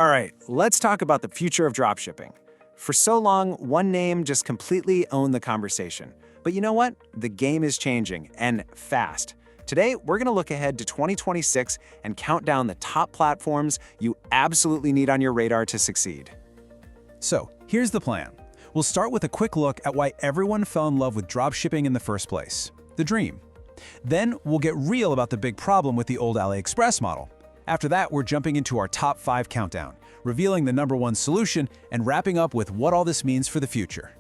All right, let's talk about the future of dropshipping. For so long, one name just completely owned the conversation. But you know what? The game is changing, and fast. Today, we're going to look ahead to 2026 and count down the top platforms you absolutely need on your radar to succeed. So, here's the plan. We'll start with a quick look at why everyone fell in love with dropshipping in the first place, the dream. Then, we'll get real about the big problem with the old AliExpress model. After that, we're jumping into our top 5 countdown, revealing the #1 solution and wrapping up with what all this means for the future.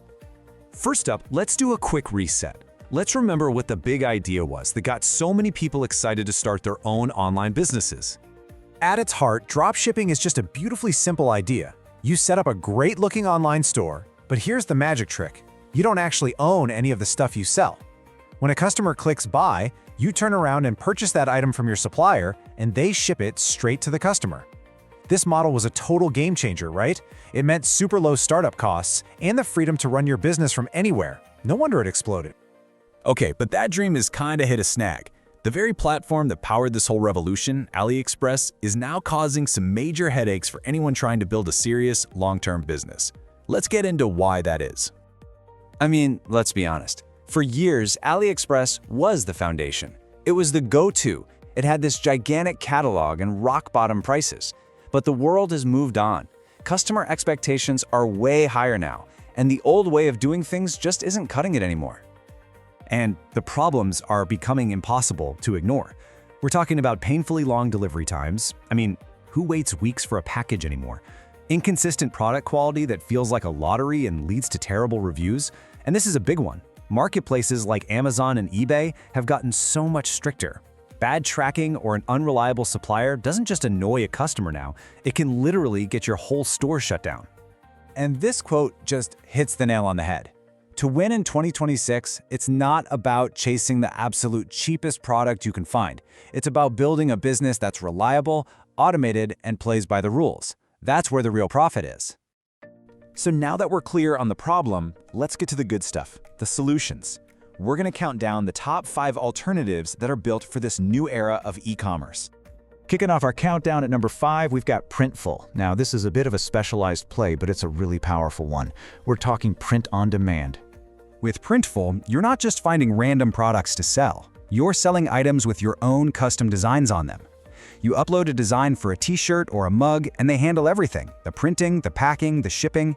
First up, let's do a quick reset. Let's remember what the big idea was that got so many people excited to start their own online businesses. At its heart, dropshipping is just a beautifully simple idea. You set up a great-looking online store, but here's the magic trick. You don't actually own any of the stuff you sell. When a customer clicks buy, you turn around and purchase that item from your supplier, and they ship it straight to the customer. This model was a total game changer, right? It meant super low startup costs and the freedom to run your business from anywhere. No wonder it exploded. Okay, but that dream is kinda hit a snag. The very platform that powered this whole revolution, AliExpress, is now causing some major headaches for anyone trying to build a serious, long-term business. Let's get into why that is. I mean, let's be honest. For years, AliExpress was the foundation. It was the go-to. It had this gigantic catalog and rock-bottom prices. But the world has moved on. Customer expectations are way higher now, and the old way of doing things just isn't cutting it anymore. And the problems are becoming impossible to ignore. We're talking about painfully long delivery times. I mean, who waits weeks for a package anymore? Inconsistent product quality that feels like a lottery and leads to terrible reviews. And this is a big one. Marketplaces like Amazon and eBay have gotten so much stricter. Bad tracking or an unreliable supplier doesn't just annoy a customer now, it can literally get your whole store shut down. And this quote just hits the nail on the head. To win in 2026, it's not about chasing the absolute cheapest product you can find. It's about building a business that's reliable, automated, and plays by the rules. That's where the real profit is. So now that we're clear on the problem, let's get to the good stuff, the solutions. We're going to count down the top 5 alternatives that are built for this new era of e-commerce. Kicking off our countdown at number 5, we've got Printful. Now, this is a bit of a specialized play, but it's a really powerful one. We're talking print on demand. With Printful, you're not just finding random products to sell. You're selling items with your own custom designs on them. You upload a design for a t-shirt or a mug, and they handle everything: the printing, the packing, the shipping.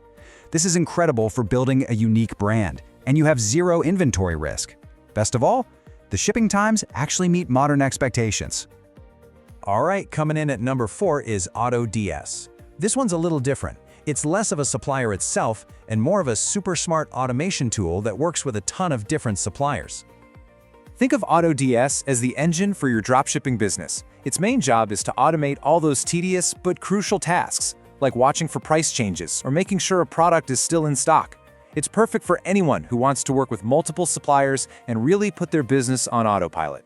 This is incredible for building a unique brand, and you have zero inventory risk. Best of all, the shipping times actually meet modern expectations. All right, coming in at number 4 is AutoDS. This one's a little different. It's less of a supplier itself and more of a super smart automation tool that works with a ton of different suppliers. Think of AutoDS as the engine for your dropshipping business. Its main job is to automate all those tedious but crucial tasks, like watching for price changes or making sure a product is still in stock. It's perfect for anyone who wants to work with multiple suppliers and really put their business on autopilot.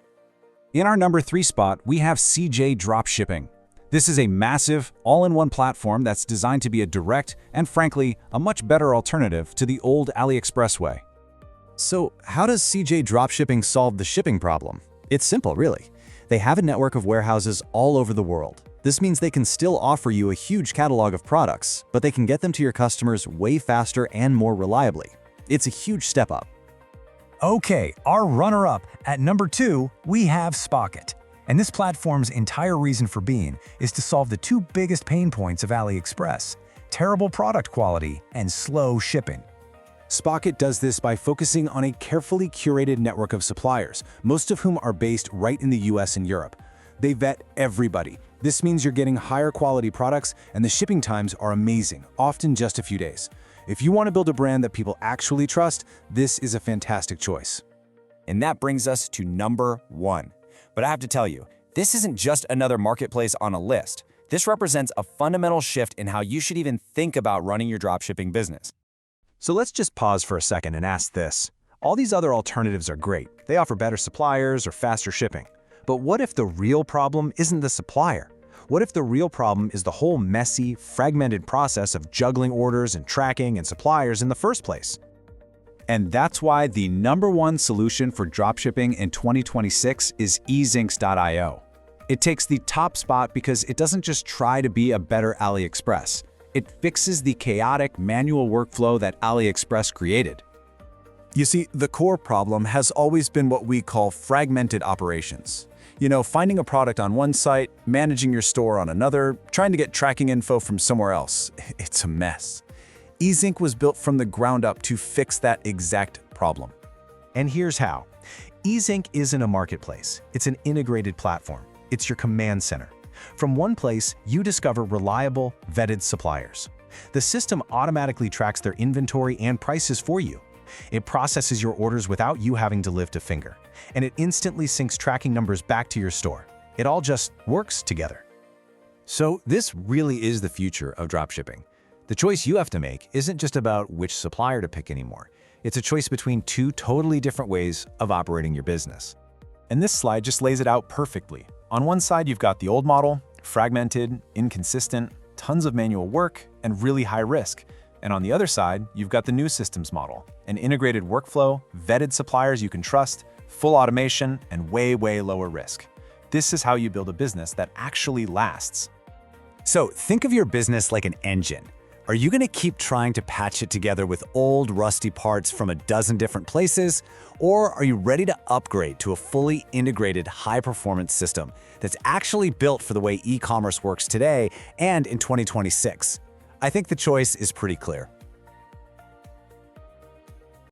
In our number 3 spot, we have CJ Dropshipping. This is a massive, all-in-one platform that's designed to be a direct and, frankly, a much better alternative to the old AliExpress way. So, how does CJ Dropshipping solve the shipping problem? It's simple, really. They have a network of warehouses all over the world. This means they can still offer you a huge catalog of products, but they can get them to your customers way faster and more reliably. It's a huge step up. Okay, our runner-up at number 2, we have Spocket. And this platform's entire reason for being is to solve the 2 biggest pain points of AliExpress: terrible product quality and slow shipping. Spocket does this by focusing on a carefully curated network of suppliers, most of whom are based right in the US and Europe. They vet everybody. This means you're getting higher quality products, and the shipping times are amazing, often just a few days. If you want to build a brand that people actually trust, this is a fantastic choice. And that brings us to number 1. But I have to tell you, this isn't just another marketplace on a list. This represents a fundamental shift in how you should even think about running your dropshipping business. So let's just pause for a second and ask this. All these other alternatives are great. They offer better suppliers or faster shipping. But what if the real problem isn't the supplier? What if the real problem is the whole messy, fragmented process of juggling orders and tracking and suppliers in the first place? And that's why the #1 solution for dropshipping in 2026 is ezinks.io. It takes the top spot because it doesn't just try to be a better AliExpress. It fixes the chaotic manual workflow that AliExpress created. You see, the core problem has always been what we call fragmented operations. Finding a product on one site, managing your store on another, trying to get tracking info from somewhere else. It's a mess. EasyInc was built from the ground up to fix that exact problem. And here's how. EasyInc isn't a marketplace. It's an integrated platform. It's your command center. From one place, you discover reliable, vetted suppliers. The system automatically tracks their inventory and prices for you. It processes your orders without you having to lift a finger. And it instantly syncs tracking numbers back to your store. It all just works together. So this really is the future of dropshipping. The choice you have to make isn't just about which supplier to pick anymore. It's a choice between two totally different ways of operating your business. And this slide just lays it out perfectly. On one side, you've got the old model, fragmented, inconsistent, tons of manual work, and really high risk. And on the other side, you've got the new systems model, an integrated workflow, vetted suppliers you can trust, full automation, and way lower risk. This is how you build a business that actually lasts. So think of your business like an engine. Are you going to keep trying to patch it together with old, rusty parts from a dozen different places? Or are you ready to upgrade to a fully integrated, high-performance system that's actually built for the way e-commerce works today and in 2026? I think the choice is pretty clear.